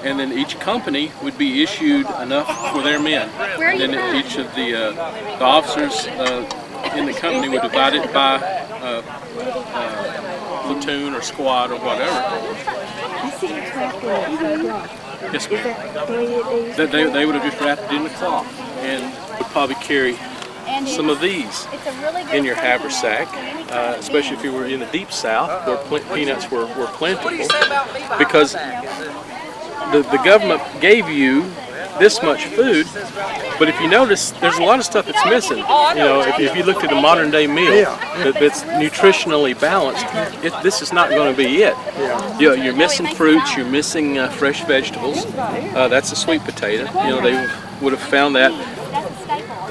and then each company would be issued enough for their men. And then each of the officers in the company would divide it by platoon or squad or whatever. Yes, ma'am. They would have just wrapped it in the cloth and would probably carry some of these in your haversack, especially if you were in the deep south where peanuts were plentiful, because the government gave you this much food, but if you notice, there's a lot of stuff that's missing. You know, if you looked at a modern day meal that's nutritionally balanced, this is not going to be it. You know, you're missing fruits, you're missing fresh vegetables. That's a sweet potato. You know, they would have found that.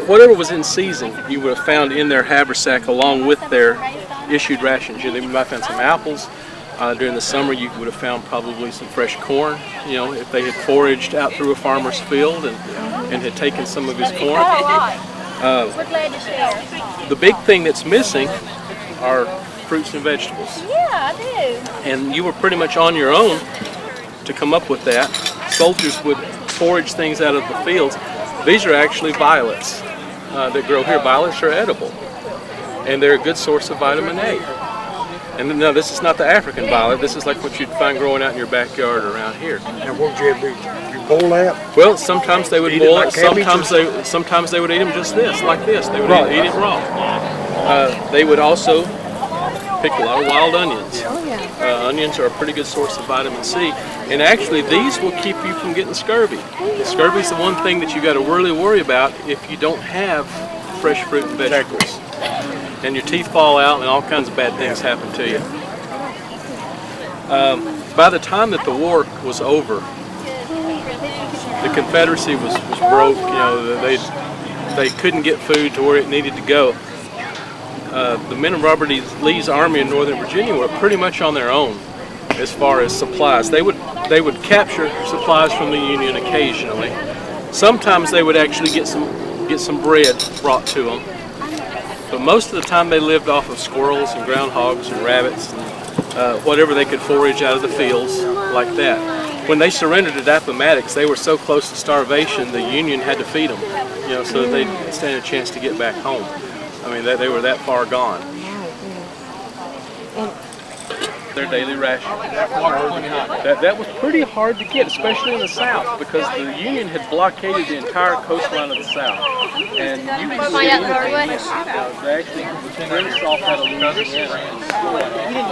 Whatever was in season, you would have found in their haversack along with their issued rations. You know, they might have found some apples. During the summer, you would have found probably some fresh corn. You know, if they had foraged out through a farmer's field and had taken some of his corn. The big thing that's missing are fruits and vegetables. Yeah, I do. And you were pretty much on your own to come up with that. Soldiers would forage things out of the fields. These are actually violets that grow here. Violets are edible, and they're a good source of vitamin A. And no, this is not the African violet. This is like what you'd find growing out in your backyard around here. And what would you boil that? Well, sometimes they would boil it. Sometimes they would eat them just this, like this. They would eat it raw. They would also pick a lot of wild onions. Onions are a pretty good source of vitamin C, and actually these will keep you from getting scurvy. Scurvy is the one thing that you got to really worry about if you don't have fresh fruit and vegetables. And your teeth fall out and all kinds of bad things happen to you. By the time that the war was over, the Confederacy was broke. You know, they couldn't get food to where it needed to go. The men of Robert E. Lee's army in Northern Virginia were pretty much on their own as far as supplies. They would capture supplies from the Union occasionally. Sometimes they would actually get some bread brought to them. But most of the time they lived off of squirrels and groundhogs and rabbits and whatever they could forage out of the fields like that. When they surrendered at Appomattox, they were so close to starvation, the Union had to feed them, you know, so that they'd stand a chance to get back home. I mean, they were that far gone. Their daily ration. That was pretty hard to get, especially in the South, because the Union had blockaded the entire coastline of the South. And you could see they actually, the British off out of Louisiana.